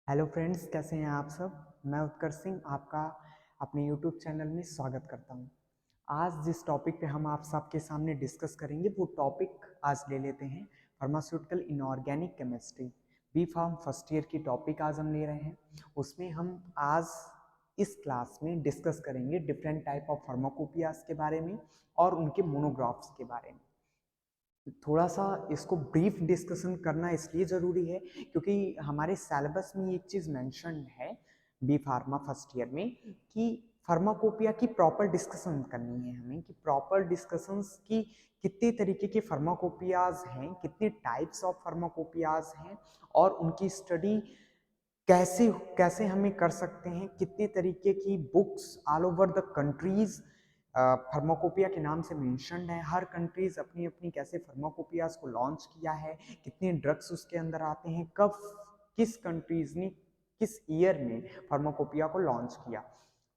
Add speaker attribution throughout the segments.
Speaker 1: Hello friends, कैसे हैं आप सब। मैं उत्कर्ष सिंह आपका अपने यूट्यूब चैनल में स्वागत करता हूं। आज जिस टॉपिक पे हम आप सबके सामने डिस्कस करेंगे वो टॉपिक आज ले लेते हैं pharmaceutical inorganic chemistry. B pharm first year की टॉपिक आज हम ले रहे हैं। उसमें हम आज इस क्लास में डिस्कस करेंगे डिफरेंट टाइप ऑफ फार्माकोपियाज के बारे में और उनके मोनोग्राफ्स के बारे में। थोड़ा सा इसको ब्रीफ डिस्कशन करना इसलिए ज़रूरी है क्योंकि हमारे सिलेबस में एक चीज़ मेंशन है बी फार्मा फर्स्ट ईयर में कि फार्माकोपिया की प्रॉपर डिस्कशन करनी है हमें, कि प्रॉपर डिस्कशंस की कितने तरीके के फार्माकोपियाज हैं, कितने टाइप्स ऑफ फार्माकोपियाज हैं और उनकी स्टडी कैसे कैसे हमें कर सकते हैं, कितने तरीके की books all over the countries pharmacopoeia के नाम से मेंशन्ड है। हर कंट्रीज अपनी अपनी कैसे फार्माकोपियाज को लॉन्च किया है, कितने ड्रग्स उसके अंदर आते हैं, कब किस कंट्रीज ने किस ईयर में फार्माकोपिया को लॉन्च किया।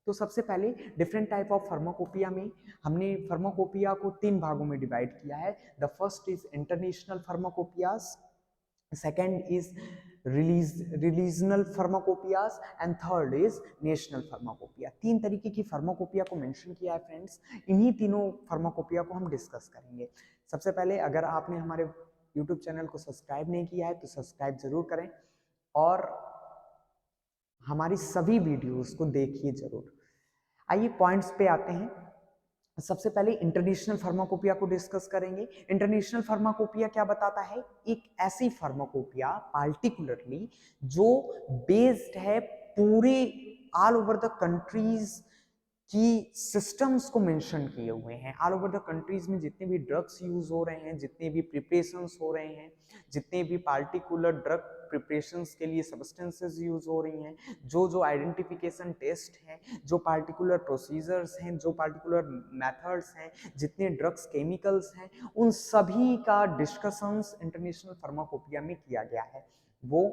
Speaker 1: तो सबसे पहले डिफरेंट टाइप ऑफ फार्माकोपिया में हमने फार्माकोपिया को 3 भागों में डिवाइड किया है। The first is international pharmacopoeias, second is regional pharmacopoeias and third is national pharmacopoeia. 3 तरीके की फार्माकोपिया को मेंशन किया है फ्रेंड्स। इन्हीं तीनों फार्माकोपिया को हम डिस्कस करेंगे। सबसे पहले अगर आपने हमारे यूट्यूब चैनल को सब्सक्राइब नहीं किया है तो सब्सक्राइब जरूर करें और हमारी सभी वीडियोस को देखिए जरूर। आइए पॉइंट्स पे आते हैं। सबसे पहले इंटरनेशनल फार्माकोपिया को डिस्कस करेंगे। इंटरनेशनल फार्माकोपिया क्या बताता है? एक ऐसी फार्माकोपिया पार्टिकुलरली जो बेस्ड है पूरे ऑल ओवर द कंट्रीज की सिस्टम्स को मेंशन किए हुए हैं। ऑल ओवर द कंट्रीज में जितने भी ड्रग्स यूज हो रहे हैं, जितने भी प्रिपरेशंस हो रहे हैं, जितने भी पार्टिकुलर ड्रग प्रिपरेशंस के लिए सब्सटेंसेस यूज हो रही हैं, जो जो आइडेंटिफिकेशन टेस्ट हैं, जो पार्टिकुलर प्रोसीजर्स हैं, जो पार्टिकुलर मेथड्स हैं, जितने ड्रग्स केमिकल्स हैं, उन सभी का डिस्कशंस इंटरनेशनल फार्माकोपिया में किया गया है। वो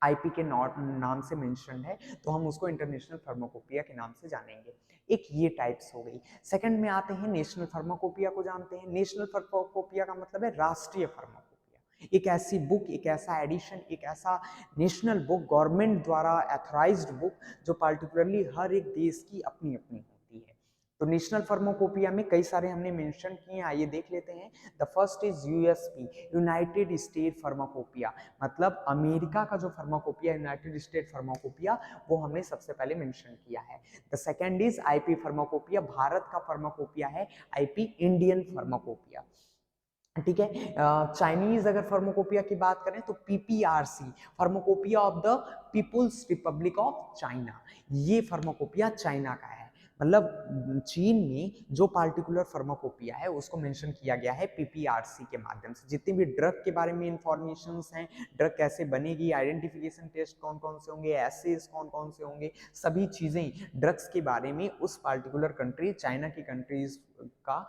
Speaker 1: आईपी के नाम से मेंशन्ड है, तो हम उसको इंटरनेशनल फार्माकोपिया के नाम से जानेंगे। एक ये टाइप्स हो गई। सेकंड में आते हैं नेशनल फार्माकोपिया को जानते हैं। नेशनल फार्माकोपिया का मतलब है राष्ट्रीय फार्माकोपिया। एक ऐसी बुक, एक ऐसा एडिशन, एक ऐसा नेशनल बुक, गवर्नमेंट द्वारा एथोराइज्ड बुक जो पार्टिकुलरली हर एक देश की अपनी अपनी होती है। तो नेशनल फार्माकोपिया में कई सारे हमने मेंशन किए, आइए देख लेते हैं। The first is USP, United state pharmacopoeia, मतलब अमेरिका का जो फार्माकोपिया, यूनाइटेड स्टेट फार्माकोपिया, वो हमने सबसे पहले मेंशन किया है। The second is IP pharmacopoeia, Bharat का फार्माकोपिया है आईपी, इंडियन फार्माकोपिया। ठीक है। चाइनीज अगर फार्माकोपिया की बात करें तो PPRC, pharmacopoeia of the People's Republic of China, ये फार्माकोपिया चाइना का है। मतलब चीन में जो पार्टिकुलर फार्माकोपिया है उसको मेंशन किया गया है पीपीआरसी के माध्यम से। जितने भी ड्रग के बारे में इंफॉर्मेशंस हैं, ड्रग कैसे बनेगी, आइडेंटिफिकेशन टेस्ट कौन कौन से होंगे, एसेस कौन कौन से होंगे, सभी चीजें ड्रग्स के बारे में उस पार्टिकुलर कंट्री, चाइना की कंट्रीज का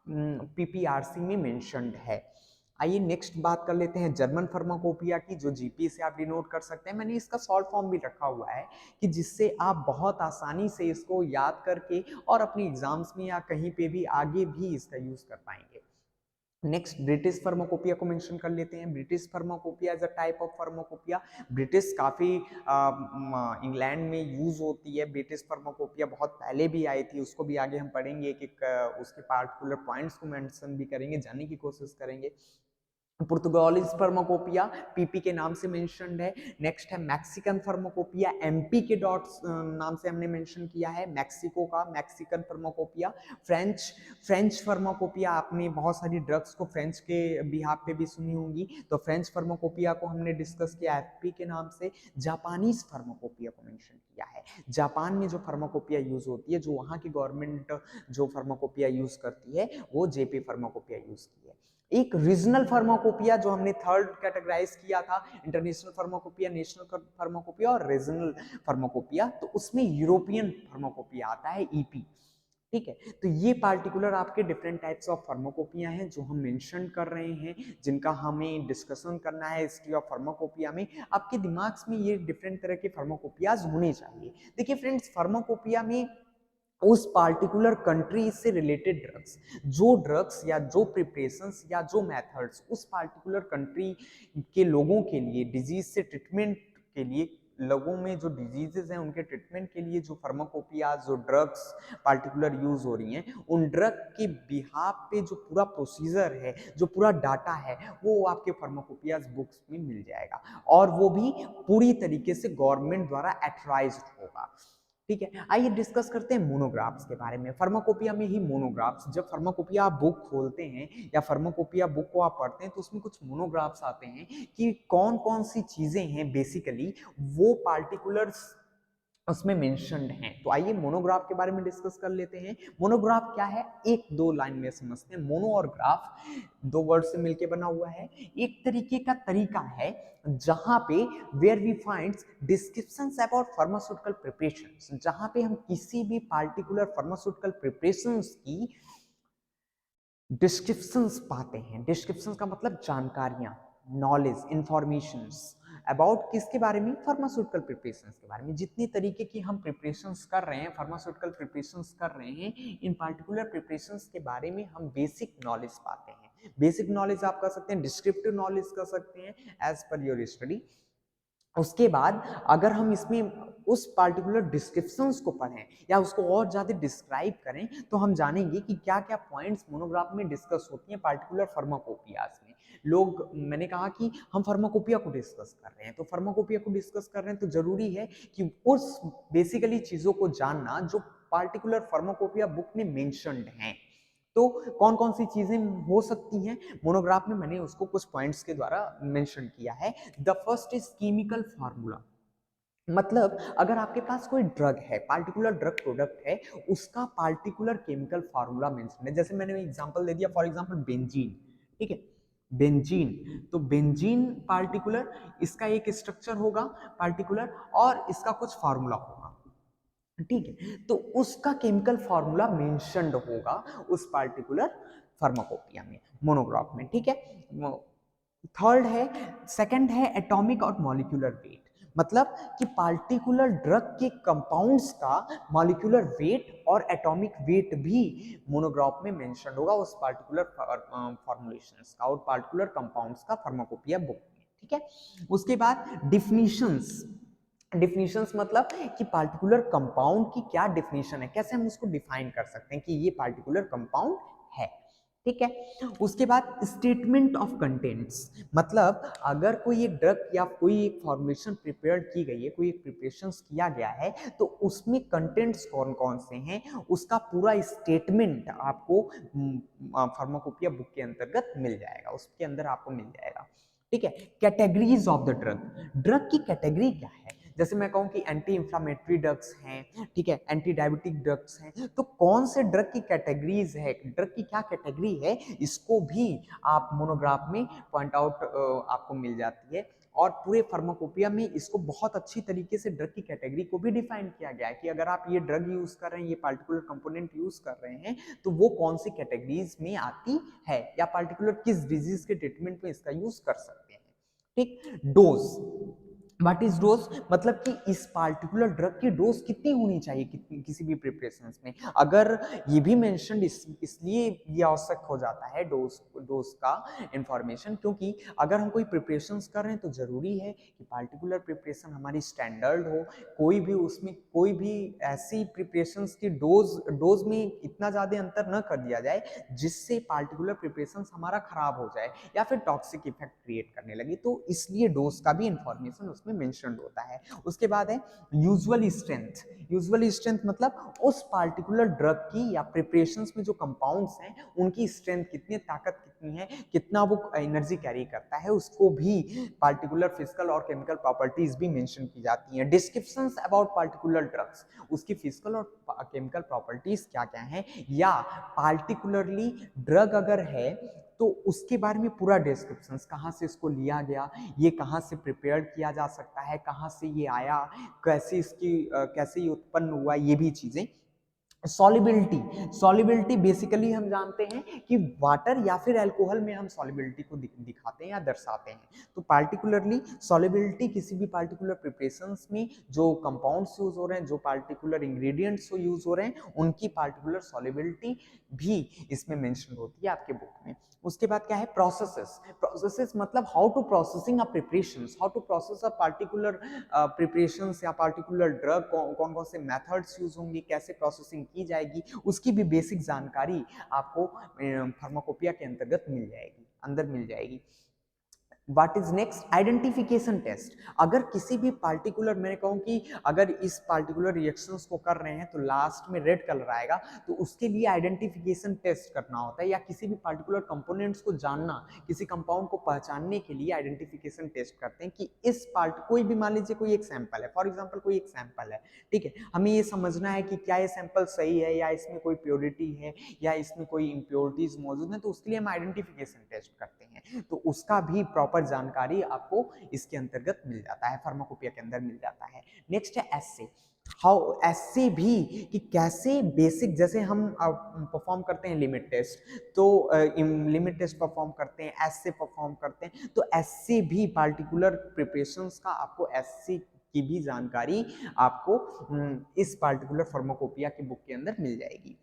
Speaker 1: पीपीआरसी में मेंशन्ड है। आइए नेक्स्ट बात कर लेते हैं जर्मन फार्माकोपिया की, जो जीपी से आप डिनोट कर सकते हैं। मैंने इसका शॉर्ट फॉर्म भी रखा हुआ है कि जिससे आप बहुत आसानी से इसको याद करके और अपनी एग्जाम्स में या कहीं पे भी आगे भी इसका यूज कर पाएंगे। नेक्स्ट ब्रिटिश फार्माकोपिया को मेंशन कर लेते हैं। British pharmacopoeia is a type of pharmacopoeia. British काफी इंग्लैंड में यूज होती है। ब्रिटिश फार्माकोपिया बहुत पहले भी आई थी, उसको भी आगे हम पढ़ेंगे, एक एक उसके पार्टिकुलर पॉइंट्स को मेंशन भी करेंगे, जानने की कोशिश करेंगे। पुर्तगालीज फार्माकोपिया पीपी के नाम से मेंशन्ड है। नेक्स्ट है मैक्सिकन फार्माकोपिया, एमपी के डॉट्स नाम से हमने मेंशन किया है, मैक्सिको का मैक्सिकन फार्माकोपिया। फ्रेंच फार्माकोपिया, आपने बहुत सारी ड्रग्स को फ्रेंच के बिहाफ पे भी सुनी होंगी, तो फ्रेंच फार्माकोपिया को हमने डिस्कस किया एफपी के नाम से। जापानीज फार्माकोपिया को मेंशन किया है। जापान में जो फार्माकोपिया यूज होती है, जो वहाँ की गवर्नमेंट जो फार्माकोपिया यूज करती है, वो जेपी फार्माकोपिया यूज की है। एक रीजनल फार्माकोपिया जो हमने थर्ड कैटेगराइज किया था, इंटरनेशनल फार्माकोपिया, नेशनल फार्माकोपिया और रीजनल फार्माकोपिया, तो उसमें यूरोपियन फार्माकोपिया आता है ईपी। ठीक है, तो ये पार्टिकुलर आपके डिफरेंट टाइप्स ऑफ फार्माकोपिया हैं जो हम मेंशन कर रहे हैं, जिनका हमें डिस्कशन करना है हिस्ट्री ऑफ फार्माकोपिया में। आपके दिमाग में ये डिफरेंट तरह के फार्माकोपियाज होने चाहिए। देखिए फ्रेंड्स, फार्माकोपिया में उस पार्टिकुलर कंट्री से रिलेटेड ड्रग्स, जो ड्रग्स या जो प्रिपरेशंस या जो मेथड्स उस पार्टिकुलर कंट्री के लोगों के लिए डिजीज से ट्रीटमेंट के लिए लोगों में जो डिजीजेज हैं उनके ट्रीटमेंट के लिए जो फार्माकोपिया, जो ड्रग्स पार्टिकुलर यूज हो रही हैं, उन ड्रग के बिहाफ पे जो पूरा प्रोसीजर है, जो पूरा डाटा है, वो आपके फार्माकोपिया बुक्स में मिल जाएगा, और वो भी पूरी तरीके से गवर्नमेंट द्वारा एथराइज्ड होगा। ठीक है, आइए डिस्कस करते हैं मोनोग्राफ्स के बारे में। फार्माकोपिया में ही मोनोग्राफ्स, जब फार्माकोपिया आप बुक खोलते हैं या फार्माकोपिया बुक को आप पढ़ते हैं तो उसमें कुछ मोनोग्राफ्स आते हैं कि कौन कौन सी चीजें हैं बेसिकली वो पार्टिकुलर्स उसमें मेंशन्ड हैं। तो आइए मोनोग्राफ के बारे में डिस्कस कर लेते हैं। मोनोग्राफ क्या है, एक दो लाइन में समझते हैं। मोनो और ग्राफ दो वर्ड से मिलकर बना हुआ है। एक तरीके का तरीका है जहां पे where we finds descriptions about pharmaceutical preparations, जहां पे हम किसी भी पार्टिकुलर फार्मास्यूटिकल प्रिपरेशंस की डिस्क्रिप्शंस पाते हैं। डिस्क्रिप्शंस का मतलब जानकारियां, नॉलेज, इंफॉर्मेशंस अबाउट किसके बारे में, फार्मास्यूटिकल प्रिपरेशंस के बारे में। जितनी तरीके की हम प्रिपरेशंस कर रहे हैं, फार्मास्यूटिकल प्रिपरेशंस कर रहे हैं, इन पार्टिकुलर प्रिपरेशंस के बारे में हम बेसिक नॉलेज पाते हैं। बेसिक नॉलेज आप कर सकते हैं, डिस्क्रिप्टिव नॉलेज कर सकते हैं एज पर योर स्टडी। उसके बाद अगर हम इसमें उस पार्टिकुलर डिस्क्रिप्शंस को पढ़ें या उसको और ज़्यादा डिस्क्राइब करें तो हम जानेंगे कि क्या क्या पॉइंट्स मोनोग्राफ में डिस्कस होती हैं पार्टिकुलर फार्माकोपियाज में। लोग, मैंने कहा कि हम फार्माकोपिया को डिस्कस कर रहे हैं, तो फार्माकोपिया को डिस्कस कर रहे हैं तो जरूरी है कि उस बेसिकली चीज़ों को जानना जो पार्टिकुलर फार्माकोपिया बुक में मेंशन्ड हैं। तो कौन कौन सी चीजें हो सकती हैं मोनोग्राफ में, मैंने उसको कुछ पॉइंट्स के द्वारा मेंशन किया है। The first is chemical formula, मतलब अगर आपके पास कोई ड्रग है, पार्टिकुलर ड्रग प्रोडक्ट है, उसका पार्टिकुलर केमिकल फार्मूला मेंशन है। जैसे मैंने एग्जांपल दे दिया, फॉर एग्जांपल बेंजीन, ठीक है, बेंजीन, तो बेंजीन पार्टिकुलर, इसका एक स्ट्रक्चर होगा पार्टिकुलर और इसका कुछ फार्मूला होगा, ठीक है, तो उसका केमिकल फार्मूला मेंशन्ड होगा उस पार्टिकुलर फार्माकोपिया में, मोनोग्राफ में, ठीक है। थर्ड है, सेकंड है एटॉमिक और मॉलिक्यूलर वेट, मतलब कि पार्टिकुलर ड्रग के कंपाउंड्स का मॉलिक्यूलर वेट और एटॉमिक वेट भी मोनोग्राफ में मेंशन होगा उस पार्टिकुलर फॉर्मुलेशंस का और पार्टिकुलर कंपाउंड्स का फार्माकोपिया बुक में, ठीक है। उसके बाद डिफिनीशंस, डिफिनीशंस मतलब कि पार्टिकुलर कंपाउंड की क्या डिफिनीशन है, कैसे हम उसको डिफाइन कर सकते हैं कि ये पार्टिकुलर कंपाउंड है, ठीक है। उसके बाद स्टेटमेंट ऑफ कंटेंट्स, मतलब अगर कोई एक ड्रग या कोई एक फॉर्मुलेशन प्रिपेयर की गई है, कोई एक प्रिपरेशन किया गया है, तो उसमें कंटेंट्स कौन कौन से हैं उसका पूरा स्टेटमेंट आपको फार्माकोपिया बुक के अंतर्गत मिल जाएगा, उसके अंदर आपको मिल जाएगा, ठीक है। Categories of the drug, drug की कैटेगरी क्या है, जैसे मैं कहूँ कि एंटी इंफ्लामेटरी ड्रग्स हैं, ठीक है, एंटी डायबिटिक ड्रग्स हैं, तो कौन से ड्रग की कैटेगरीज है, ड्रग की क्या कैटेगरी है, इसको भी आप मोनोग्राफ में पॉइंट आउट आपको मिल जाती है। और पूरे फार्माकोपिया में इसको बहुत अच्छी तरीके से ड्रग की कैटेगरी को भी डिफाइन किया गया है कि अगर आप ये ड्रग यूज कर रहे हैं, ये पार्टिकुलर कंपोनेंट यूज कर रहे हैं, तो वो कौन सी कैटेगरीज में आती है या पार्टिकुलर किस डिजीज के ट्रीटमेंट में इसका यूज कर सकते हैं, ठीक। डोज, व्हाट इज डोज, मतलब कि इस पार्टिकुलर ड्रग की डोज कितनी होनी चाहिए, कितनी किसी भी प्रिपरेशन में, अगर ये भी मेंशन इसलिए ये आवश्यक हो जाता है डोज का इंफॉर्मेशन, क्योंकि अगर हम कोई प्रिपरेशन कर रहे हैं तो जरूरी है कि पार्टिकुलर प्रिपरेशन हमारी स्टैंडर्ड हो, कोई भी उसमें कोई भी ऐसी प्रिपरेशन की डोज में इतना ज्यादा अंतर न कर दिया जाए जिससे पार्टिकुलर प्रिपरेशन हमारा खराब हो जाए या फिर टॉक्सिक इफेक्ट क्रिएट करने लगे, तो इसलिए डोज का भी इंफॉर्मेशन उसमें मेंशन्ड होता है। उसके बाद है यूजुअल स्ट्रेंथ, यूजुअल स्ट्रेंथ मतलब उस पार्टिकुलर ड्रग की या प्रिपरेशंस में जो कंपाउंड्स हैं उनकी स्ट्रेंथ कितनी, ताकत कितनी है, कितना वो एनर्जी कैरी करता है, उसको भी पार्टिकुलर फिजिकल और केमिकल प्रॉपर्टीज भी मेंशन की जाती हैं। डिस्क्रिप्शंस अबाउट पार्टिकुलर ड्रग्स, उसकी फिजिकल और केमिकल प्रॉपर्टीज क्या क्या हैं, या पार्टिकुलरली ड्रग अगर है तो उसके बारे में पूरा डिस्क्रिप्शन, कहाँ से इसको लिया गया, ये कहाँ से प्रिपेयर किया जा सकता है, कहाँ से ये आया, कैसे इसकी कैसे ये उत्पन्न हुआ, ये भी चीजें। सॉलिबिलिटी, सॉलिबिलिटी बेसिकली हम जानते हैं कि वाटर या फिर अल्कोहल में हम सॉलिबिलिटी को दिखाते हैं या दर्शाते हैं, तो पार्टिकुलरली सॉलिबिलिटी किसी भी पार्टिकुलर प्रिपरेशंस में जो कंपाउंड्स यूज हो रहे हैं, जो पार्टिकुलर इंग्रेडिएंट्स यूज हो रहे हैं, उनकी पार्टिकुलर सॉलिबिलिटी भी इसमें मेंशन होती है आपके बुक में। उसके बाद क्या है, प्रोसेसेस। प्रोसेसेस मतलब how to processing a preparations, how to process a particular preparations या पार्टिकुलर ड्रग, कौन कौन से मेथड्स यूज होंगे, कैसे प्रोसेसिंग की जाएगी, उसकी भी बेसिक जानकारी आपको फार्माकोपिया के अंतर्गत मिल जाएगी, अंदर मिल जाएगी। What is next, identification test. अगर किसी भी पार्टिकुलर, मैंने कहूँ कि अगर इस पार्टिकुलर रिएक्शंस को कर रहे हैं तो लास्ट में रेड कलर आएगा, तो उसके लिए आइडेंटिफिकेशन टेस्ट करना होता है, या किसी भी पार्टिकुलर कंपोनेंट्स को जानना, किसी कंपाउंड को पहचानने के लिए आइडेंटिफिकेशन टेस्ट करते हैं कि इस पार्ट, कोई भी मान लीजिए कोई एक सैंपल है, फॉर एग्जाम्पल कोई एक सैंपल है, ठीक है, हमें ये समझना है कि क्या ये सैंपल सही है, या इसमें कोई प्योरिटी है, या इसमें कोई इम्प्योरिटीज मौजूद है, तो उसके लिए हम आइडेंटिफिकेशन टेस्ट करते हैं, तो उसका भी प्रॉपर जानकारी आपको इसके अंतर्गत मिल जाता है, फार्माकोपिया के अंदर मिल जाता है। नेक्स्ट है एस्से। हाउ, एस्से भी कि कैसे बेसिक, जैसे हम परफॉर्म करते हैं लिमिट टेस्ट, तो लिमिट टेस्ट परफॉर्म करते हैं, एस्से परफॉर्म करते हैं, तो एस्से भी पार्टिकुलर प्रिपरेशंस का आपको एस्से की भी जानकारी आपको इस पार्टिकुलर फार्माकोपिया की बुक के अंदर मिल जाएगी।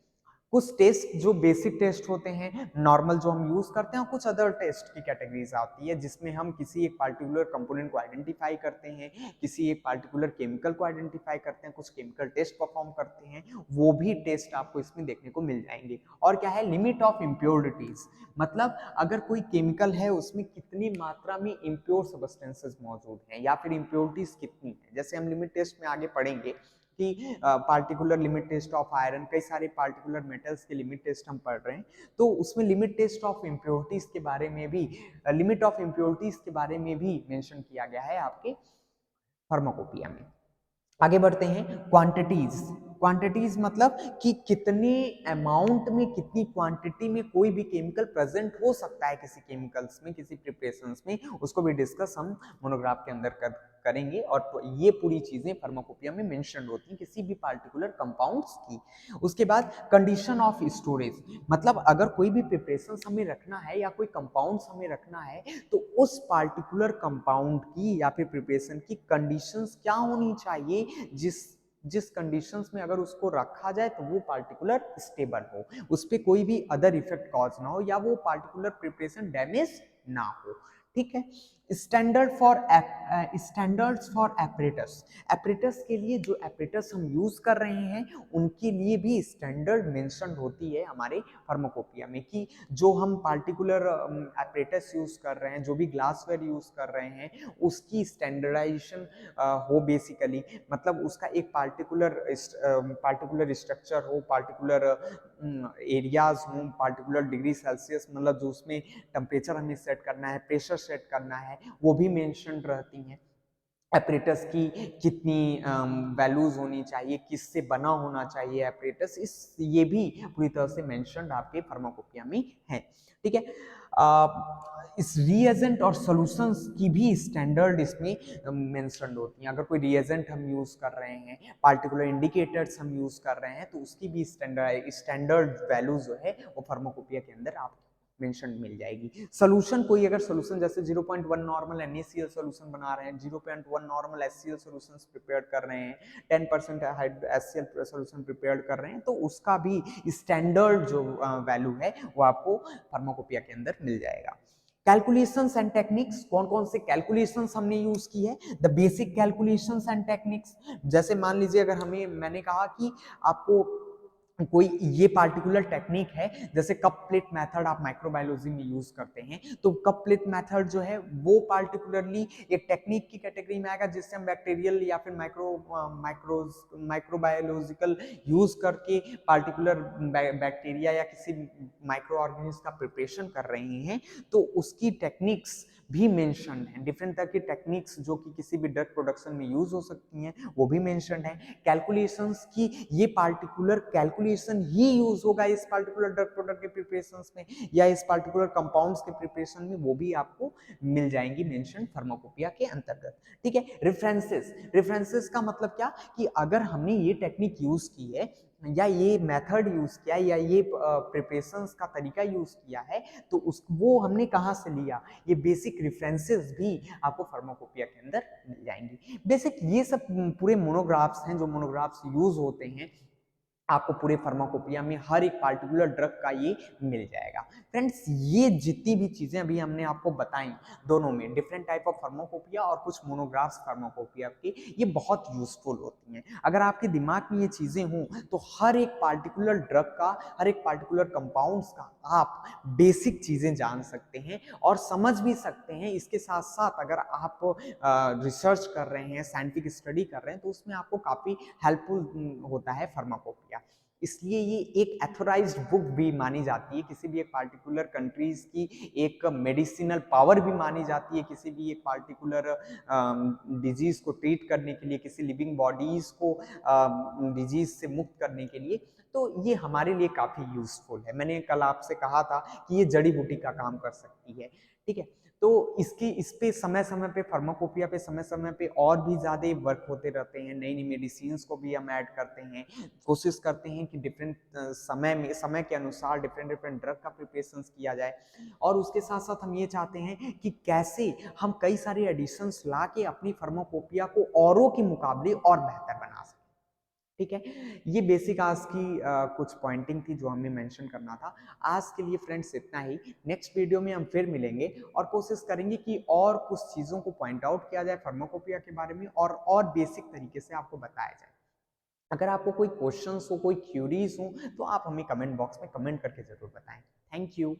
Speaker 1: कुछ टेस्ट जो बेसिक टेस्ट होते हैं, नॉर्मल जो हम यूज करते हैं, कुछ अदर टेस्ट की कैटेगरीज आती है जिसमें हम किसी एक पार्टिकुलर कंपोनेंट को आइडेंटिफाई करते हैं, किसी एक पार्टिकुलर केमिकल को आइडेंटिफाई करते हैं, कुछ केमिकल टेस्ट परफॉर्म करते हैं, वो भी टेस्ट आपको इसमें देखने को मिल जाएंगे। और क्या है, लिमिट ऑफ इम्प्योरिटीज, मतलब अगर कोई केमिकल है उसमें कितनी मात्रा में इम्प्योर सब्सटेंसेस मौजूद हैं, या फिर इम्प्योरिटीज कितनी है, जैसे हम लिमिट टेस्ट में आगे पढ़ेंगे कि particular limit test of iron, कई सारे पार्टिकुलर मेटल्स के लिमिट टेस्ट हम पढ़ रहे हैं, तो उसमें लिमिट टेस्ट ऑफ इम्प्योरिटीज के बारे में भी, लिमिट ऑफ इम्प्योरिटीज के बारे में भी मेंशन किया गया है आपके फार्माकोपिया में। आगे बढ़ते हैं, क्वांटिटीज। क्वांटिटीज मतलब कि कितने अमाउंट में, कितनी क्वांटिटी में कोई भी केमिकल प्रेजेंट हो सकता है किसी केमिकल्स में, किसी प्रिपरेशंस में, उसको भी डिस्कस हम मोनोग्राफ के अंदर करेंगे। और तो ये पूरी चीजें फार्माकोपिया में मेंशन होती हैं किसी भी पार्टिकुलर कंपाउंड्स की। उसके बाद कंडीशन ऑफ स्टोरेज, मतलब अगर कोई भी प्रिपरेशंस हमें रखना है या कोई कंपाउंड्स हमें रखना है, तो उस पार्टिकुलर कंपाउंड की या फिर प्रिपरेशन की कंडीशंस क्या होनी चाहिए, जिस कंडीशंस में अगर उसको रखा जाए तो वो पार्टिकुलर स्टेबल हो, उस पर कोई भी अदर इफेक्ट कॉज ना हो, या वो पार्टिकुलर प्रिपरेशन डैमेज ना हो, ठीक है। Standards for apparatus. एपरेटस के लिए जो एपरेटस हम यूज कर रहे हैं उनके लिए भी स्टैंडर्ड मेंशन होती है हमारे फार्माकोपिया में, कि जो हम पार्टिकुलर एपरेटस यूज कर रहे हैं, जो भी ग्लासवेयर यूज कर रहे हैं, उसकी स्टैंडर्डाइजेशन हो बेसिकली, मतलब उसका एक पार्टिकुलर स्ट्रक्चर हो, पार्टिकुलर एरियाज हो, पार्टिकुलर डिग्री सेल्सियस, मतलब जो उसमें टेम्परेचर हमें सेट करना है, प्रेशर सेट करना है, वो भी मेंशन रहती हैं। एपरेटस की कितनी वैल्यूज होनी चाहिए, किससे बना होना चाहिए एपरेटस, ये भी पूरी तरह से मेंशन्ड आपके फार्माकोपिया में है, ठीक है। इस रिएजेंट और सॉल्यूशंस की भी स्टैंडर्ड इसमें मेंशन्ड होती हैं। अगर कोई रिएजेंट हम यूज कर रहे हैं, पार्टिकुलर इंडिकेटर्स हम यूज कर रहे हैं, तो उसकी भी स्टैंडर्ड वैल्यू जो है वो फार्माकोपिया के अंदर आप मेंशन मिल जाएगी। सोल्यूशन, कोई अगर सोल्यूशन जैसे 0.1 नॉर्मल NaCl सोल्यूशन बना रहे हैं, 0.1 नॉर्मल HCl सोल्यूशंस प्रिपेयर कर रहे हैं, 10% HCl सोल्यूशन प्रिपेयर कर रहे हैं, तो उसका भी स्टैंडर्ड जो वैल्यू है वो आपको फार्माकोपिया के अंदर मिल जाएगा। कैलकुलेशंस एंड टेक्निक्स, कौन कौन से कैलकुलेशंस हमने यूज की है, the basic calculations and techniques. जैसे मान लीजिए अगर हमें, मैंने कहा कि आपको कोई ये पार्टिकुलर टेक्निक है, जैसे कप प्लेट मेथड आप माइक्रोबायोलॉजी में यूज करते हैं, तो कप प्लेट मेथड जो है वो पार्टिकुलरली एक टेक्निक की कैटेगरी में आएगा, जिससे हम बैक्टीरियल या फिर माइक्रोबायोलॉजिकल यूज करके पार्टिकुलर बैक्टीरिया या किसी माइक्रो ऑर्गेनिज्म का प्रिपरेशन कर रहे हैं, तो उसकी टेक्निक्स भी मेंशन है। डिफरेंट तरह की टेक्निक्स जो कि किसी भी ड्रग प्रोडक्शन में यूज हो सकती हैं, वो भी मेंशन है। कैलकुलेशंस की, ये पार्टिकुलर कैलकुलेशन ही यूज होगा इस पार्टिकुलर ड्रग प्रोडक्ट के प्रिपरेशंस में या इस पार्टिकुलर कंपाउंड्स के प्रिपरेशन में, वो भी आपको मिल जाएंगी मेंशन फार्माकोपिया के अंतर्गत, ठीक है। रेफरेंसेस, रेफरेंसेस का मतलब क्या, कि अगर हमने ये टेक्निक यूज की है, या ये मेथड यूज किया, या ये प्रिपरेशंस का तरीका यूज किया है, तो वो हमने कहाँ से लिया, ये बेसिक रेफरेंसेस भी आपको फार्माकोपिया के अंदर मिल जाएंगी। बेसिक ये सब पूरे मोनोग्राफ्स हैं जो मोनोग्राफ्स यूज होते हैं आपको पूरे फार्माकोपिया में हर एक पार्टिकुलर ड्रग का ये मिल जाएगा। फ्रेंड्स, ये जितनी भी चीजें अभी हमने आपको बताई दोनों में, डिफरेंट टाइप ऑफ फार्माकोपिया और कुछ मोनोग्राफ्स फार्माकोपिया के, ये बहुत यूजफुल होती हैं। अगर आपके दिमाग में ये चीजें हों तो हर एक पार्टिकुलर ड्रग का, हर एक पार्टिकुलर कंपाउंड्स का आप बेसिक चीजें जान सकते हैं और समझ भी सकते हैं। इसके साथ साथ अगर आप रिसर्च कर रहे हैं, साइंटिफिक स्टडी कर रहे हैं, तो उसमें आपको काफी हेल्पफुल होता है फार्माकोपिया। इसलिए ये एक एथोराइज्ड बुक भी मानी जाती है, किसी भी एक पार्टिकुलर कंट्रीज की एक मेडिसिनल पावर भी मानी जाती है, किसी भी एक पार्टिकुलर डिजीज को ट्रीट करने के लिए, किसी लिविंग बॉडीज को डिजीज से मुक्त करने के लिए। तो ये हमारे लिए काफी यूजफुल है। मैंने कल आपसे कहा था कि ये जड़ी बूटी का काम कर सकती है, ठीक है। तो इस पे समय समय पे, फार्माकोपिया पे समय समय पे और भी ज्यादा वर्क होते रहते हैं। नई नई मेडिसिन को भी हम ऐड करते हैं, कोशिश करते हैं कि डिफरेंट समय के अनुसार डिफरेंट डिफरेंट ड्रग का प्रिपरेशन किया जाए। और उसके साथ साथ हम ये चाहते हैं कि कैसे हम कई सारे एडिशंस ला के अपनी फार्माकोपिया को औरों के मुकाबले और बेहतर बना सकें, ठीक है। ये बेसिक आज की कुछ पॉइंटिंग थी जो हमें मेंशन करना था। आज के लिए फ्रेंड्स इतना ही। नेक्स्ट वीडियो में हम फिर मिलेंगे और कोशिश करेंगे कि और कुछ चीज़ों को पॉइंट आउट किया जाए फार्माकोपिया के बारे में, और बेसिक तरीके से आपको बताया जाए। अगर आपको कोई क्वेश्चंस हो, कोई क्यूरीज हो, तो आप हमें कमेंट बॉक्स में कमेंट करके जरूर बताएं। Thank you.